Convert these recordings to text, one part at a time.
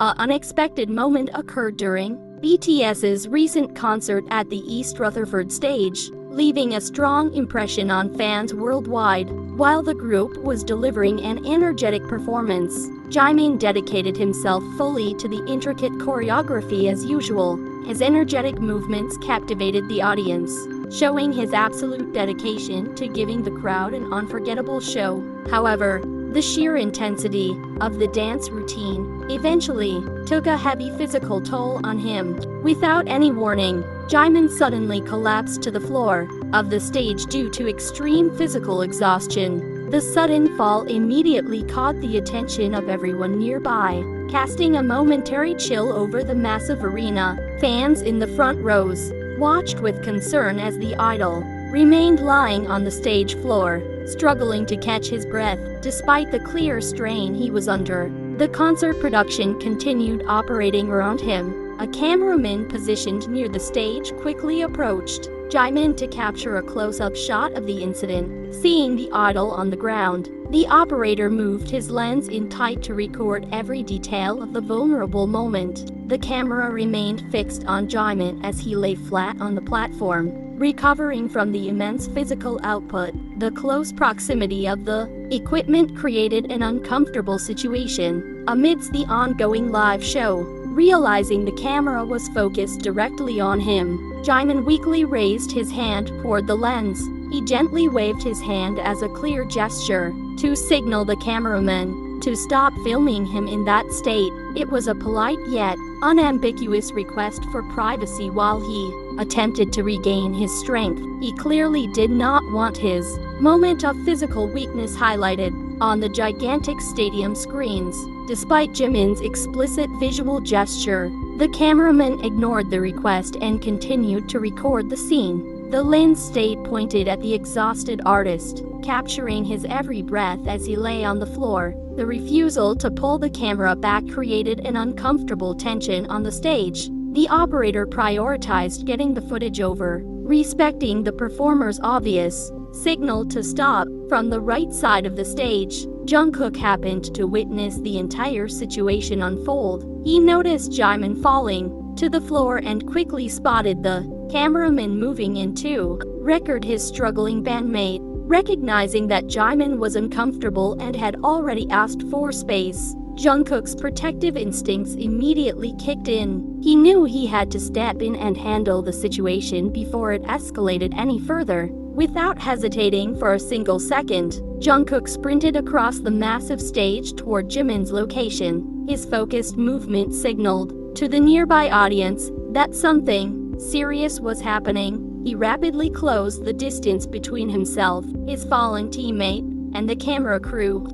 An unexpected moment occurred during BTS's recent concert at the East Rutherford stage, leaving a strong impression on fans worldwide. While the group was delivering an energetic performance, Jimin dedicated himself fully to the intricate choreography as usual. His energetic movements captivated the audience, showing his absolute dedication to giving the crowd an unforgettable show. However, the sheer intensity of the dance routine eventually took a heavy physical toll on him. Without any warning, Jimin suddenly collapsed to the floor of the stage due to extreme physical exhaustion. The sudden fall immediately caught the attention of everyone nearby, casting a momentary chill over the massive arena. Fans in the front rows watched with concern as the idol remained lying on the stage floor, struggling to catch his breath. Despite the clear strain he was under, the concert production continued operating around him. A cameraman positioned near the stage quickly approached Jimin to capture a close-up shot of the incident. Seeing the idol on the ground, the operator moved his lens in tight to record every detail of the vulnerable moment. The camera remained fixed on Jimin as he lay flat on the platform, recovering from the immense physical output. The close proximity of the equipment created an uncomfortable situation amidst the ongoing live show. Realizing the camera was focused directly on him, Jimin weakly raised his hand toward the lens. He gently waved his hand as a clear gesture to signal the cameraman to stop filming him in that state. It was a polite yet unambiguous request for privacy while he attempted to regain his strength. He clearly did not want his moment of physical weakness highlighted on the gigantic stadium screens. Despite Jimin's explicit visual gesture, the cameraman ignored the request and continued to record the scene. The lens stayed pointed at the exhausted artist, capturing his every breath as he lay on the floor. The refusal to pull the camera back created an uncomfortable tension on the stage. The operator prioritized getting the footage over, respecting the performer's obvious signal to stop. From the right side of the stage, Jungkook happened to witness the entire situation unfold. He noticed Jimin falling to the floor and quickly spotted the cameraman moving in to record his struggling bandmate. Recognizing that Jimin was uncomfortable and had already asked for space, Jungkook's protective instincts immediately kicked in. He knew he had to step in and handle the situation before it escalated any further. Without hesitating for a single second, Jungkook sprinted across the massive stage toward Jimin's location. His focused movement signaled to the nearby audience that something serious was happening. He rapidly closed the distance between himself, his fallen teammate, and the camera crew.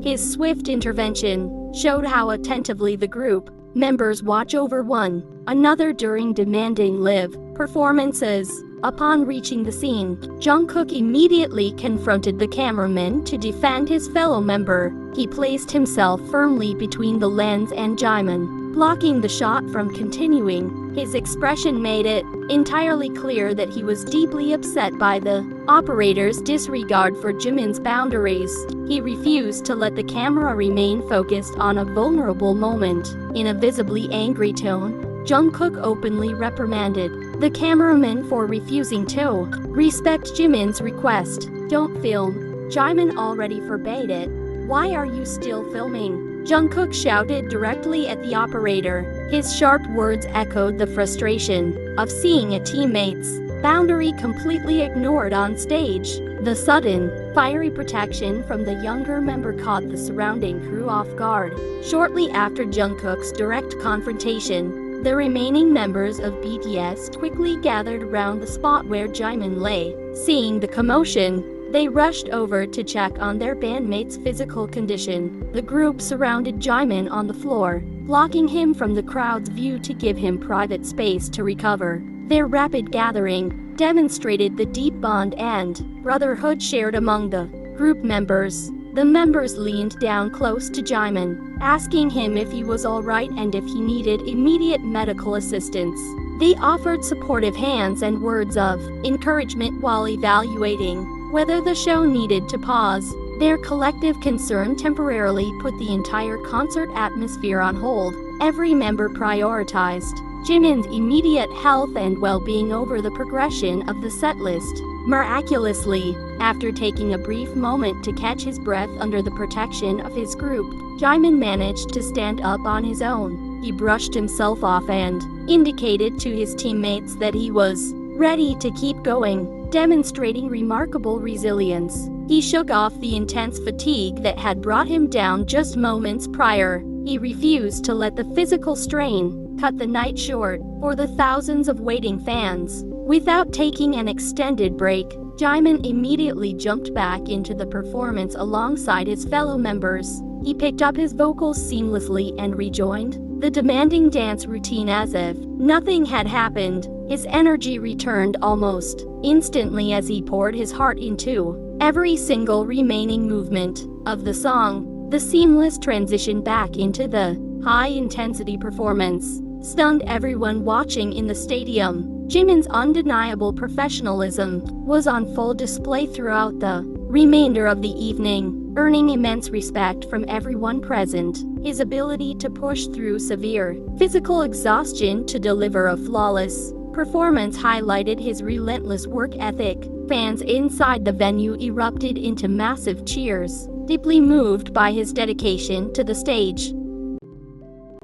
His swift intervention showed how attentively the group members watch over one another during demanding live performances. Upon reaching the scene, Jungkook immediately confronted the cameraman to defend his fellow member. He placed himself firmly between the lens and Jimin, blocking the shot from continuing. His expression made it entirely clear that he was deeply upset by the operator's disregard for Jimin's boundaries. He refused to let the camera remain focused on a vulnerable moment. In a visibly angry tone, Jungkook openly reprimanded the cameraman for refusing to respect Jimin's request. "Don't film. Jimin already forbade it. Why are you still filming?" Jungkook shouted directly at the operator. His sharp words echoed the frustration of seeing a teammate's boundary completely ignored on stage. The sudden, fiery protection from the younger member caught the surrounding crew off guard. Shortly after Jungkook's direct confrontation, the remaining members of BTS quickly gathered around the spot where Jimin lay. Seeing the commotion, they rushed over to check on their bandmate's physical condition. The group surrounded Jimin on the floor, blocking him from the crowd's view to give him private space to recover. Their rapid gathering demonstrated the deep bond and brotherhood shared among the group members. The members leaned down close to Jimin, asking him if he was alright and if he needed immediate medical assistance. They offered supportive hands and words of encouragement while evaluating whether the show needed to pause. Their collective concern temporarily put the entire concert atmosphere on hold. Every member prioritized Jimin's immediate health and well-being over the progression of the setlist. Miraculously, after taking a brief moment to catch his breath under the protection of his group, Jimin managed to stand up on his own. He brushed himself off and indicated to his teammates that he was ready to keep going, demonstrating remarkable resilience. He shook off the intense fatigue that had brought him down just moments prior. He refused to let the physical strain cut the night short for the thousands of waiting fans. Without taking an extended break, Jimin immediately jumped back into the performance alongside his fellow members. He picked up his vocals seamlessly and rejoined the demanding dance routine as if nothing had happened. His energy returned almost instantly as he poured his heart into every single remaining movement of the song. The seamless transition back into the high-intensity performance stunned everyone watching in the stadium. Jimin's undeniable professionalism was on full display throughout the remainder of the evening, earning immense respect from everyone present. His ability to push through severe physical exhaustion to deliver a flawless performance highlighted his relentless work ethic. Fans inside the venue erupted into massive cheers, deeply moved by his dedication to the stage.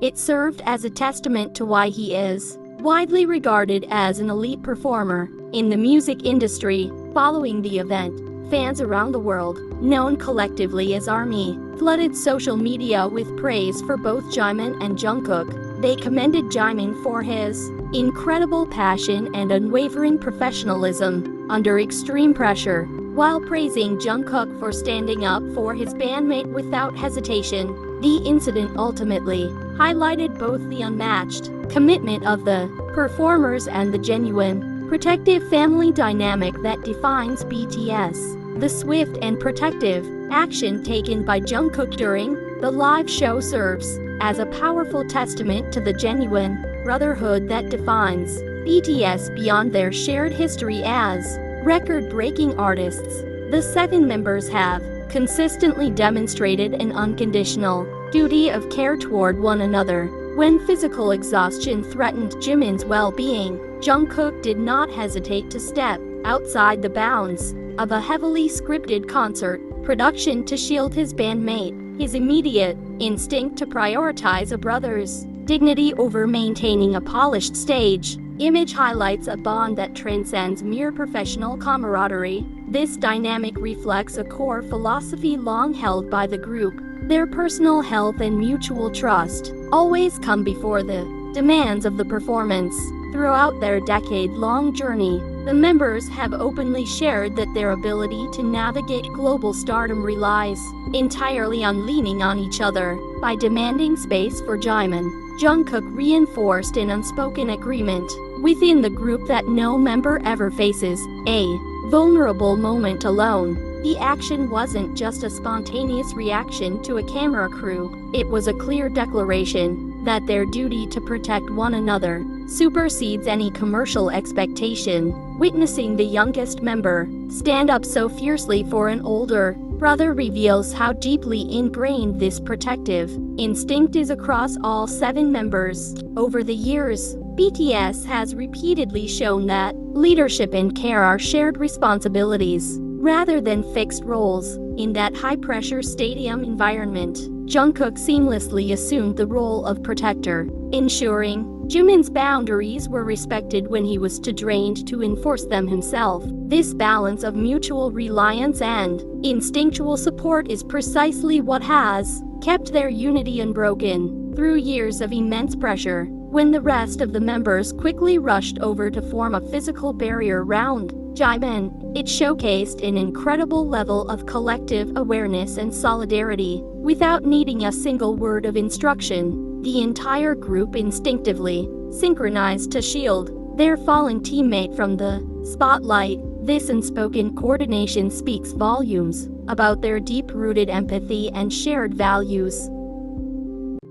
It served as a testament to why he is widely regarded as an elite performer in the music industry. Following the event, fans around the world, known collectively as ARMY, flooded social media with praise for both Jimin and Jungkook. They commended Jimin for his incredible passion and unwavering professionalism under extreme pressure, while praising Jungkook for standing up for his bandmate without hesitation. The incident ultimately highlighted both the unmatched commitment of the performers and the genuine, protective family dynamic that defines BTS. The swift and protective action taken by Jungkook during the live show serves as a powerful testament to the genuine brotherhood that defines BTS beyond their shared history as record-breaking artists. The 7 members have consistently demonstrated an unconditional duty of care toward one another. When physical exhaustion threatened Jimin's well-being, Jungkook did not hesitate to step outside the bounds of a heavily scripted concert production to shield his bandmate. His immediate instinct to prioritize a brother's dignity over maintaining a polished stage image highlights a bond that transcends mere professional camaraderie. This dynamic reflects a core philosophy long held by the group. Their personal health and mutual trust always come before the demands of the performance. Throughout their decade-long journey, the members have openly shared that their ability to navigate global stardom relies entirely on leaning on each other. By demanding space for Jimin, Jungkook reinforced an unspoken agreement within the group that no member ever faces a vulnerable moment alone. The action wasn't just a spontaneous reaction to a camera crew, it was a clear declaration that their duty to protect one another supersedes any commercial expectation. Witnessing the youngest member stand up so fiercely for an older brother reveals how deeply ingrained this protective instinct is across all 7 members. Over the years, BTS has repeatedly shown that leadership and care are shared responsibilities rather than fixed roles. In that high-pressure stadium environment, Jungkook seamlessly assumed the role of protector, ensuring Jimin's boundaries were respected when he was too drained to enforce them himself. This balance of mutual reliance and instinctual support is precisely what has kept their unity unbroken through years of immense pressure. When the rest of the members quickly rushed over to form a physical barrier around Jimin, it showcased an incredible level of collective awareness and solidarity. Without needing a single word of instruction, the entire group instinctively synchronized to shield their fallen teammate from the spotlight. This unspoken coordination speaks volumes about their deep-rooted empathy and shared values.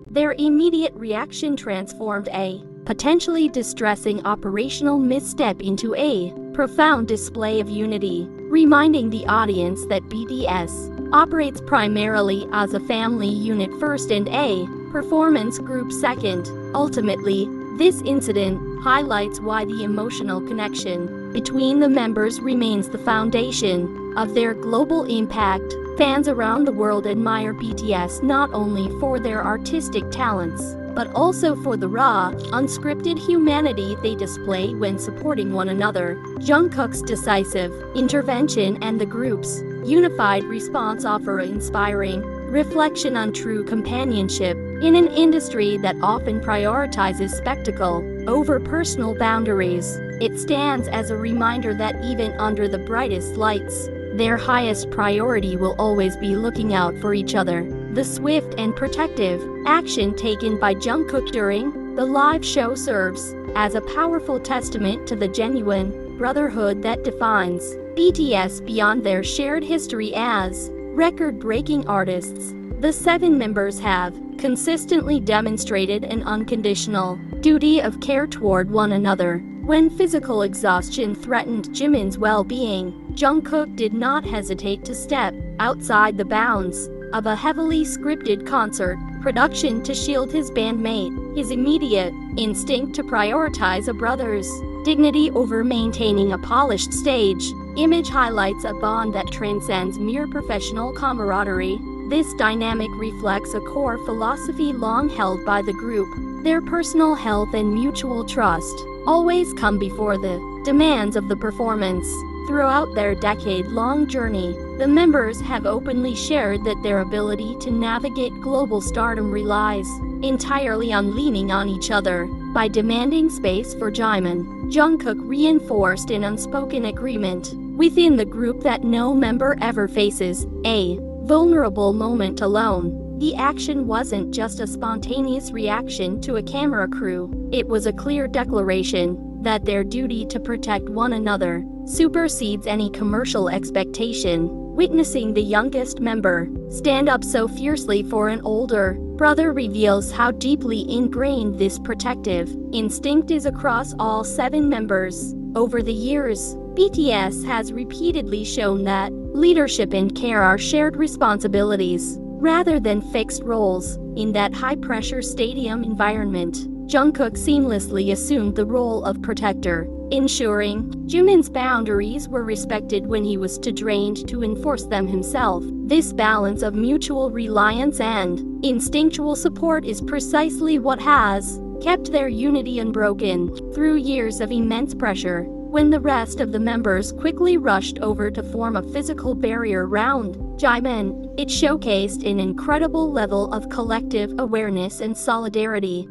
Their immediate reaction transformed a potentially distressing operational misstep into a profound display of unity, reminding the audience that BTS operates primarily as a family unit first and a performance group second. Ultimately, this incident highlights why the emotional connection between the members remains the foundation of their global impact. Fans around the world admire BTS not only for their artistic talents, but also for the raw, unscripted humanity they display when supporting one another. Jungkook's decisive intervention and the group's unified response offer inspiring reflection on true companionship in an industry that often prioritizes spectacle over personal boundaries. It stands as a reminder that even under the brightest lights, their highest priority will always be looking out for each other. The swift and protective action taken by Jungkook during the live show serves as a powerful testament to the genuine brotherhood that defines BTS beyond their shared history as record-breaking artists. The 7 members have consistently demonstrated an unconditional duty of care toward one another. When physical exhaustion threatened Jimin's well-being, Jungkook did not hesitate to step outside the bounds of a heavily scripted concert production to shield his bandmate. His immediate instinct to prioritize a brother's dignity over maintaining a polished stage image highlights a bond that transcends mere professional camaraderie. This dynamic reflects a core philosophy long held by the group. Their personal health and mutual trust always come before the demands of the performance. Throughout their decade-long journey, the members have openly shared that their ability to navigate global stardom relies entirely on leaning on each other. By demanding space for Jimin, Jungkook reinforced an unspoken agreement within the group that no member ever faces a vulnerable moment alone. The action wasn't just a spontaneous reaction to a camera crew, it was a clear declaration that their duty to protect one another supersedes any commercial expectation. Witnessing the youngest member stand up so fiercely for an older brother reveals how deeply ingrained this protective instinct is across all 7 members. Over the years, BTS has repeatedly shown that leadership and care are shared responsibilities, rather than fixed roles. In that high-pressure stadium environment, Jungkook seamlessly assumed the role of protector, ensuring Jimin's boundaries were respected when he was too drained to enforce them himself. This balance of mutual reliance and instinctual support is precisely what has kept their unity unbroken through years of immense pressure. When the rest of the members quickly rushed over to form a physical barrier around Jimin, it showcased an incredible level of collective awareness and solidarity.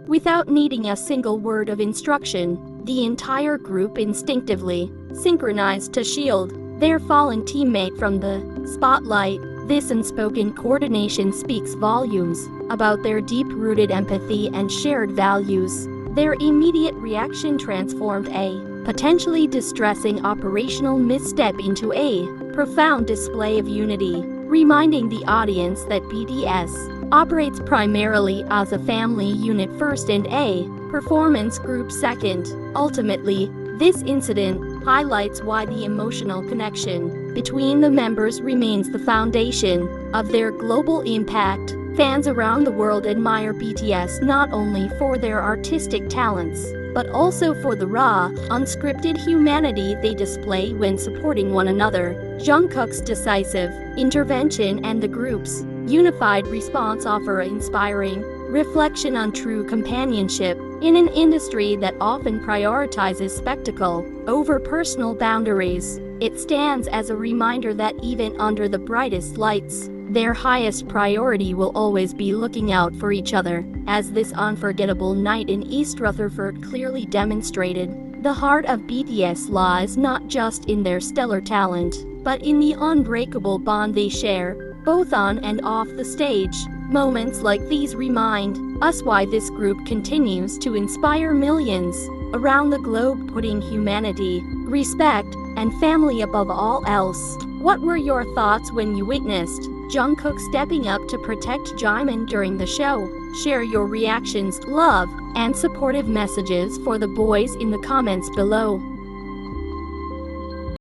Without needing a single word of instruction, the entire group instinctively synchronized to shield their fallen teammate from the spotlight. This unspoken coordination speaks volumes about their deep-rooted empathy and shared values. Their immediate reaction transformed a potentially distressing operational misstep into a profound display of unity, reminding the audience that BTS operates primarily as a family unit first and a performance group second. Ultimately, this incident highlights why the emotional connection between the members remains the foundation of their global impact. Fans around the world admire BTS not only for their artistic talents, but also for the raw, unscripted humanity they display when supporting one another. Jungkook's decisive intervention and the group's unified response offer inspiring reflection on true companionship in an industry that often prioritizes spectacle over personal boundaries. It stands as a reminder that even under the brightest lights, their highest priority will always be looking out for each other. As this unforgettable night in East Rutherford clearly demonstrated, the heart of BTS lies not just in their stellar talent, but in the unbreakable bond they share, both on and off the stage. Moments like these remind us why this group continues to inspire millions around the globe, putting humanity, respect, and family above all else. What were your thoughts when you witnessed Jungkook stepping up to protect Jimin during the show? Share your reactions, love, and supportive messages for the boys in the comments below.